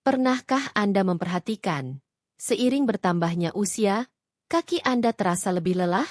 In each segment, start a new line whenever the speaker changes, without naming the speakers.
Pernahkah Anda memperhatikan, seiring bertambahnya usia, kaki Anda terasa lebih lelah?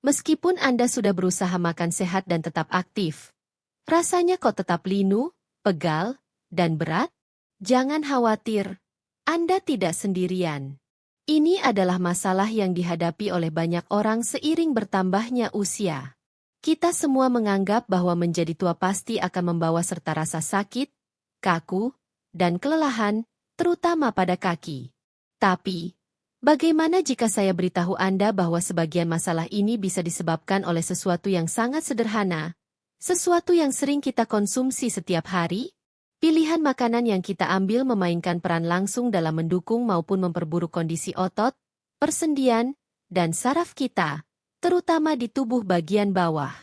Meskipun Anda sudah berusaha makan sehat dan tetap aktif, rasanya kok tetap linu, pegal, dan berat? Jangan khawatir, Anda tidak sendirian. Ini adalah masalah yang dihadapi oleh banyak orang seiring bertambahnya usia. Kita semua menganggap bahwa menjadi tua pasti akan membawa serta rasa sakit, kaku, dan kelelahan, terutama pada kaki. Tapi, bagaimana jika saya beritahu Anda bahwa sebagian masalah ini bisa disebabkan oleh sesuatu yang sangat sederhana, sesuatu yang sering kita konsumsi setiap hari? Pilihan makanan yang kita ambil memainkan peran langsung dalam mendukung maupun memperburuk kondisi otot, persendian, dan saraf kita, terutama di tubuh bagian bawah.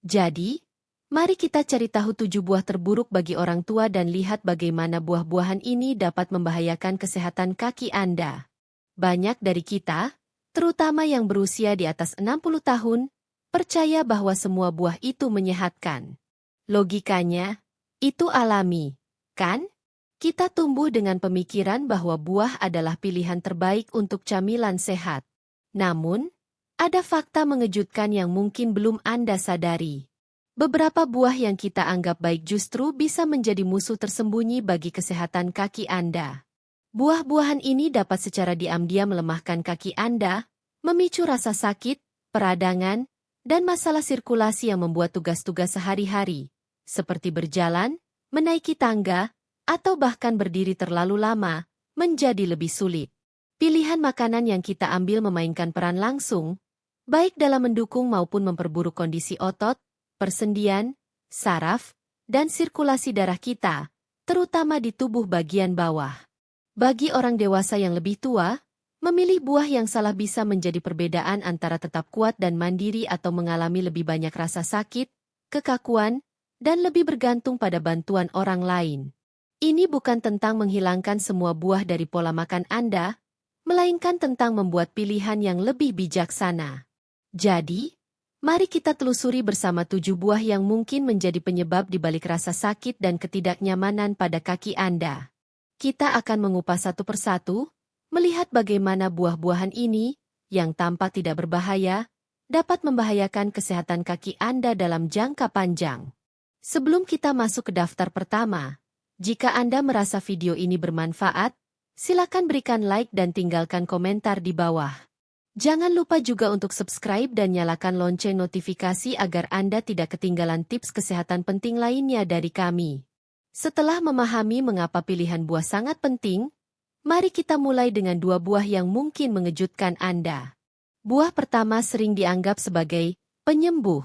Jadi, mari kita cari tahu 7 buah terburuk bagi orang tua dan lihat bagaimana buah-buahan ini dapat membahayakan kesehatan kaki Anda. Banyak dari kita, terutama yang berusia di atas 60 tahun, percaya bahwa semua buah itu menyehatkan. Logikanya, itu alami, kan? Kita tumbuh dengan pemikiran bahwa buah adalah pilihan terbaik untuk camilan sehat. Namun, ada fakta mengejutkan yang mungkin belum Anda sadari. Beberapa buah yang kita anggap baik justru bisa menjadi musuh tersembunyi bagi kesehatan kaki Anda. Buah-buahan ini dapat secara diam-diam melemahkan kaki Anda, memicu rasa sakit, peradangan, dan masalah sirkulasi yang membuat tugas-tugas sehari-hari, seperti berjalan, menaiki tangga, atau bahkan berdiri terlalu lama, menjadi lebih sulit. Pilihan makanan yang kita ambil memainkan peran langsung, baik dalam mendukung maupun memperburuk kondisi otot, persendian, saraf, dan sirkulasi darah kita, terutama di tubuh bagian bawah. Bagi orang dewasa yang lebih tua, memilih buah yang salah bisa menjadi perbedaan antara tetap kuat dan mandiri atau mengalami lebih banyak rasa sakit, kekakuan, dan lebih bergantung pada bantuan orang lain. Ini bukan tentang menghilangkan semua buah dari pola makan Anda, melainkan tentang membuat pilihan yang lebih bijaksana. Jadi, mari kita telusuri bersama 7 buah yang mungkin menjadi penyebab di balik rasa sakit dan ketidaknyamanan pada kaki Anda. Kita akan mengupas satu persatu, melihat bagaimana buah-buahan ini, yang tampak tidak berbahaya, dapat membahayakan kesehatan kaki Anda dalam jangka panjang. Sebelum kita masuk ke daftar pertama, jika Anda merasa video ini bermanfaat, silakan berikan like dan tinggalkan komentar di bawah. Jangan lupa juga untuk subscribe dan nyalakan lonceng notifikasi agar Anda tidak ketinggalan tips kesehatan penting lainnya dari kami. Setelah memahami mengapa pilihan buah sangat penting, mari kita mulai dengan 2 buah yang mungkin mengejutkan Anda. Buah pertama sering dianggap sebagai penyembuh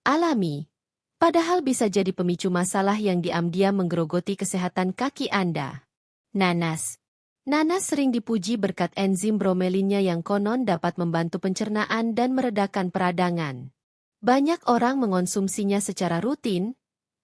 alami, padahal bisa jadi pemicu masalah yang diam-diam menggerogoti kesehatan kaki Anda. Nanas. Nanas sering dipuji berkat enzim bromelinnya yang konon dapat membantu pencernaan dan meredakan peradangan. Banyak orang mengonsumsinya secara rutin,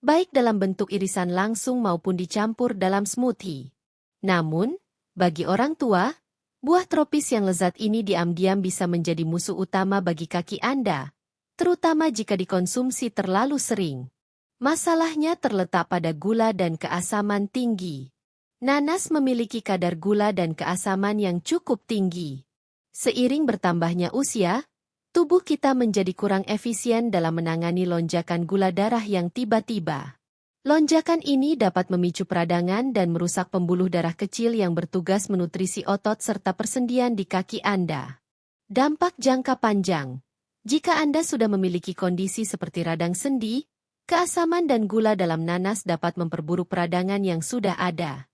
baik dalam bentuk irisan langsung maupun dicampur dalam smoothie. Namun, bagi orang tua, buah tropis yang lezat ini diam-diam bisa menjadi musuh utama bagi kaki Anda, terutama jika dikonsumsi terlalu sering. Masalahnya terletak pada gula dan keasaman tinggi. Nanas memiliki kadar gula dan keasaman yang cukup tinggi. Seiring bertambahnya usia, tubuh kita menjadi kurang efisien dalam menangani lonjakan gula darah yang tiba-tiba. Lonjakan ini dapat memicu peradangan dan merusak pembuluh darah kecil yang bertugas menutrisi otot serta persendian di kaki Anda. Dampak jangka panjang. Jika Anda sudah memiliki kondisi seperti radang sendi, keasaman dan gula dalam nanas dapat memperburuk peradangan yang sudah ada.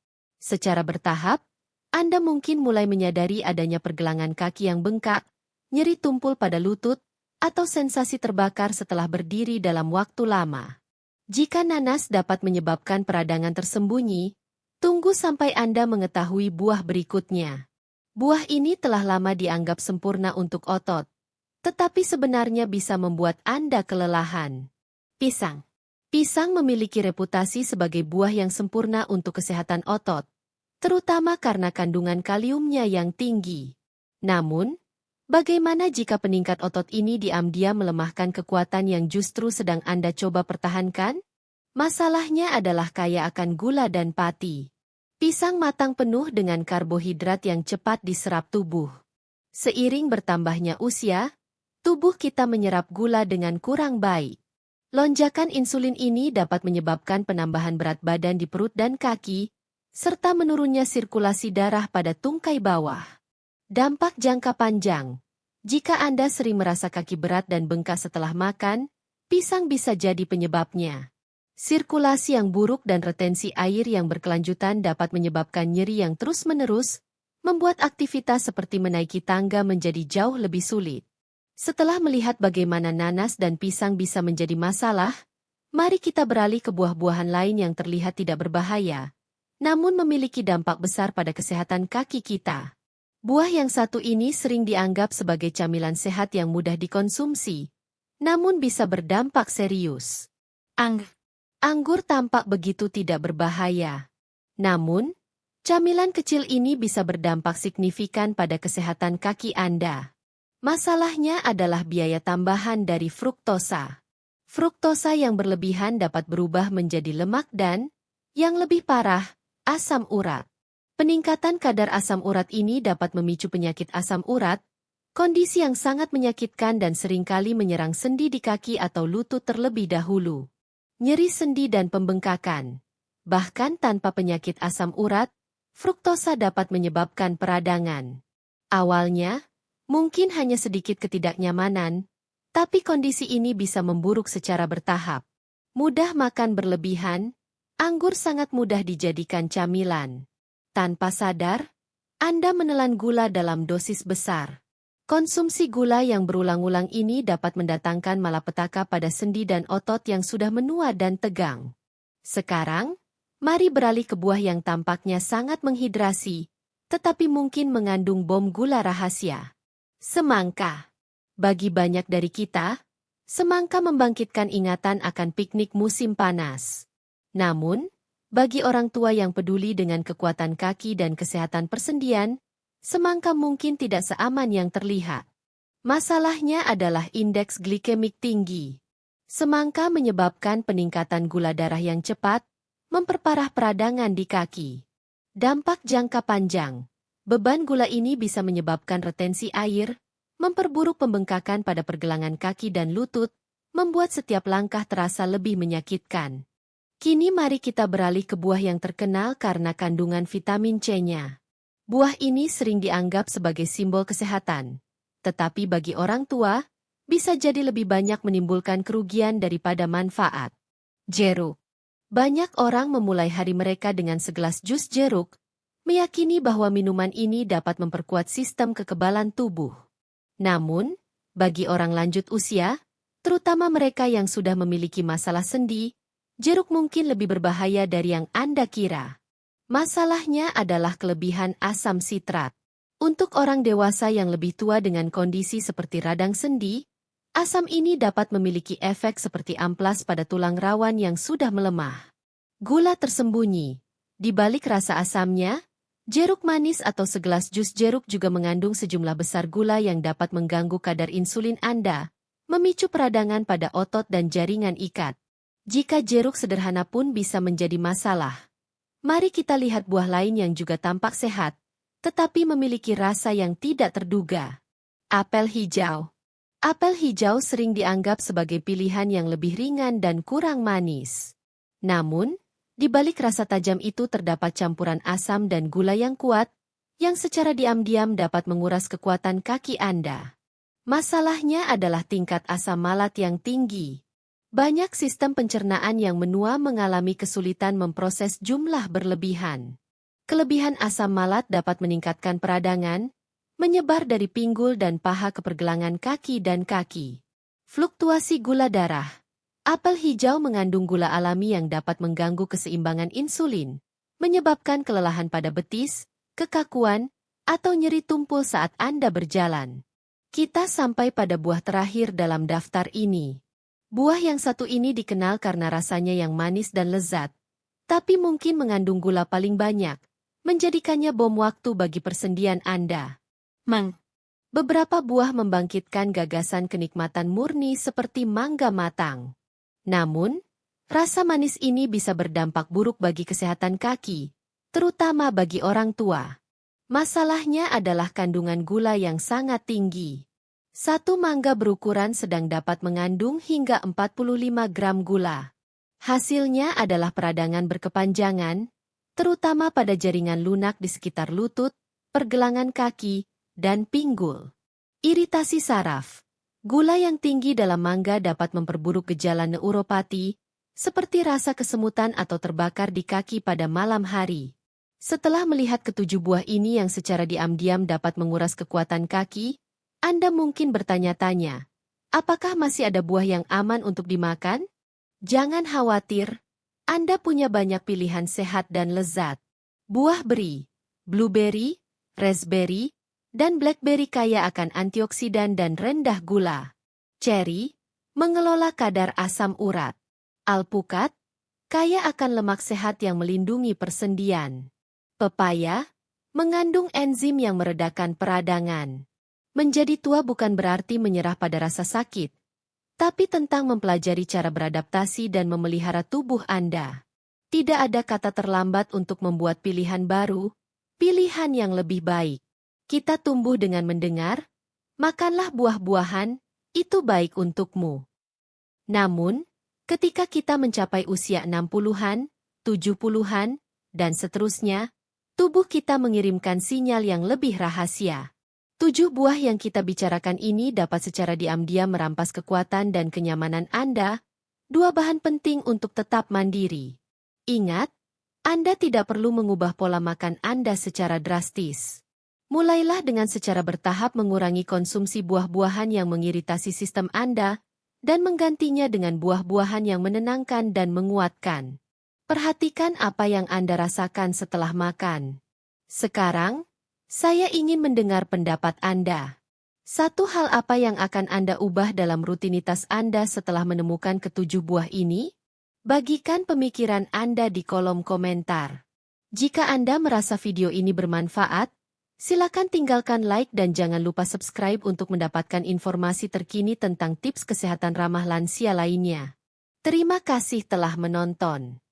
Secara bertahap, Anda mungkin mulai menyadari adanya pergelangan kaki yang bengkak, nyeri tumpul pada lutut, atau sensasi terbakar setelah berdiri dalam waktu lama. Jika nanas dapat menyebabkan peradangan tersembunyi, tunggu sampai Anda mengetahui buah berikutnya. Buah ini telah lama dianggap sempurna untuk otot, tetapi sebenarnya bisa membuat Anda kelelahan. Pisang. Pisang memiliki reputasi sebagai buah yang sempurna untuk kesehatan otot, terutama karena kandungan kaliumnya yang tinggi. Namun, bagaimana jika peningkat otot ini diam-diam melemahkan kekuatan yang justru sedang Anda coba pertahankan? Masalahnya adalah kaya akan gula dan pati. Pisang matang penuh dengan karbohidrat yang cepat diserap tubuh. Seiring bertambahnya usia, tubuh kita menyerap gula dengan kurang baik. Lonjakan insulin ini dapat menyebabkan penambahan berat badan di perut dan kaki, serta menurunnya sirkulasi darah pada tungkai bawah. Dampak jangka panjang. Jika Anda sering merasa kaki berat dan bengkak setelah makan, pisang bisa jadi penyebabnya. Sirkulasi yang buruk dan retensi air yang berkelanjutan dapat menyebabkan nyeri yang terus-menerus, membuat aktivitas seperti menaiki tangga menjadi jauh lebih sulit. Setelah melihat bagaimana nanas dan pisang bisa menjadi masalah, mari kita beralih ke buah-buahan lain yang terlihat tidak berbahaya, namun memiliki dampak besar pada kesehatan kaki kita. Buah yang satu ini sering dianggap sebagai camilan sehat yang mudah dikonsumsi, namun bisa berdampak serius. Anggur tampak begitu tidak berbahaya. Namun, camilan kecil ini bisa berdampak signifikan pada kesehatan kaki Anda. Masalahnya adalah biaya tambahan dari fruktosa. Fruktosa yang berlebihan dapat berubah menjadi lemak dan, yang lebih parah, asam urat. Peningkatan kadar asam urat ini dapat memicu penyakit asam urat, kondisi yang sangat menyakitkan dan seringkali menyerang sendi di kaki atau lutut terlebih dahulu. Nyeri sendi dan pembengkakan. Bahkan tanpa penyakit asam urat, fruktosa dapat menyebabkan peradangan. Awalnya, mungkin hanya sedikit ketidaknyamanan, tapi kondisi ini bisa memburuk secara bertahap. Mudah makan berlebihan, anggur sangat mudah dijadikan camilan. Tanpa sadar, Anda menelan gula dalam dosis besar. Konsumsi gula yang berulang-ulang ini dapat mendatangkan malapetaka pada sendi dan otot yang sudah menua dan tegang. Sekarang, mari beralih ke buah yang tampaknya sangat menghidrasi, tetapi mungkin mengandung bom gula rahasia. Semangka. Bagi banyak dari kita, semangka membangkitkan ingatan akan piknik musim panas. Namun, bagi orang tua yang peduli dengan kekuatan kaki dan kesehatan persendian, semangka mungkin tidak seaman yang terlihat. Masalahnya adalah indeks glikemik tinggi. Semangka menyebabkan peningkatan gula darah yang cepat, memperparah peradangan di kaki. Dampak jangka panjang. Beban gula ini bisa menyebabkan retensi air, memperburuk pembengkakan pada pergelangan kaki dan lutut, membuat setiap langkah terasa lebih menyakitkan. Kini mari kita beralih ke buah yang terkenal karena kandungan vitamin C-nya. Buah ini sering dianggap sebagai simbol kesehatan, tetapi bagi orang tua, bisa jadi lebih banyak menimbulkan kerugian daripada manfaat. Jeruk. Banyak orang memulai hari mereka dengan segelas jus jeruk, meyakini bahwa minuman ini dapat memperkuat sistem kekebalan tubuh. Namun, bagi orang lanjut usia, terutama mereka yang sudah memiliki masalah sendi, jeruk mungkin lebih berbahaya dari yang Anda kira. Masalahnya adalah kelebihan asam sitrat. Untuk orang dewasa yang lebih tua dengan kondisi seperti radang sendi, asam ini dapat memiliki efek seperti amplas pada tulang rawan yang sudah melemah. Gula tersembunyi. Di balik rasa asamnya, jeruk manis atau segelas jus jeruk juga mengandung sejumlah besar gula yang dapat mengganggu kadar insulin Anda, memicu peradangan pada otot dan jaringan ikat. Jika jeruk sederhana pun bisa menjadi masalah, mari kita lihat buah lain yang juga tampak sehat, tetapi memiliki rasa yang tidak terduga. Apel hijau. Apel hijau sering dianggap sebagai pilihan yang lebih ringan dan kurang manis. Namun, di balik rasa tajam itu terdapat campuran asam dan gula yang kuat, yang secara diam-diam dapat menguras kekuatan kaki Anda. Masalahnya adalah tingkat asam malat yang tinggi. Banyak sistem pencernaan yang menua mengalami kesulitan memproses jumlah berlebihan. Kelebihan asam malat dapat meningkatkan peradangan, menyebar dari pinggul dan paha ke pergelangan kaki dan kaki. Fluktuasi gula darah. Apel hijau mengandung gula alami yang dapat mengganggu keseimbangan insulin, menyebabkan kelelahan pada betis, kekakuan, atau nyeri tumpul saat Anda berjalan. Kita sampai pada buah terakhir dalam daftar ini. Buah yang satu ini dikenal karena rasanya yang manis dan lezat, tapi mungkin mengandung gula paling banyak, menjadikannya bom waktu bagi persendian Anda. Beberapa buah membangkitkan gagasan kenikmatan murni seperti mangga matang. Namun, rasa manis ini bisa berdampak buruk bagi kesehatan kaki, terutama bagi orang tua. Masalahnya adalah kandungan gula yang sangat tinggi. Satu mangga berukuran sedang dapat mengandung hingga 45 gram gula. Hasilnya adalah peradangan berkepanjangan, terutama pada jaringan lunak di sekitar lutut, pergelangan kaki, dan pinggul. Iritasi saraf. Gula yang tinggi dalam mangga dapat memperburuk gejala neuropati, seperti rasa kesemutan atau terbakar di kaki pada malam hari. Setelah melihat ketujuh buah ini yang secara diam-diam dapat menguras kekuatan kaki, Anda mungkin bertanya-tanya, apakah masih ada buah yang aman untuk dimakan? Jangan khawatir, Anda punya banyak pilihan sehat dan lezat. Buah beri, blueberry, raspberry, dan blackberry kaya akan antioksidan dan rendah gula. Cherry, mengelola kadar asam urat. Alpukat, kaya akan lemak sehat yang melindungi persendian. Pepaya, mengandung enzim yang meredakan peradangan. Menjadi tua bukan berarti menyerah pada rasa sakit, tapi tentang mempelajari cara beradaptasi dan memelihara tubuh Anda. Tidak ada kata terlambat untuk membuat pilihan baru, pilihan yang lebih baik. Kita tumbuh dengan mendengar, makanlah buah-buahan, itu baik untukmu. Namun, ketika kita mencapai usia 60-an, 70-an, dan seterusnya, tubuh kita mengirimkan sinyal yang lebih rahasia. 7 buah yang kita bicarakan ini dapat secara diam-diam merampas kekuatan dan kenyamanan Anda, 2 bahan penting untuk tetap mandiri. Ingat, Anda tidak perlu mengubah pola makan Anda secara drastis. Mulailah dengan secara bertahap mengurangi konsumsi buah-buahan yang mengiritasi sistem Anda, dan menggantinya dengan buah-buahan yang menenangkan dan menguatkan. Perhatikan apa yang Anda rasakan setelah makan. Sekarang, saya ingin mendengar pendapat Anda. Satu hal apa yang akan Anda ubah dalam rutinitas Anda setelah menemukan ketujuh buah ini? Bagikan pemikiran Anda di kolom komentar. Jika Anda merasa video ini bermanfaat, silakan tinggalkan like dan jangan lupa subscribe untuk mendapatkan informasi terkini tentang tips kesehatan ramah lansia lainnya. Terima kasih telah menonton.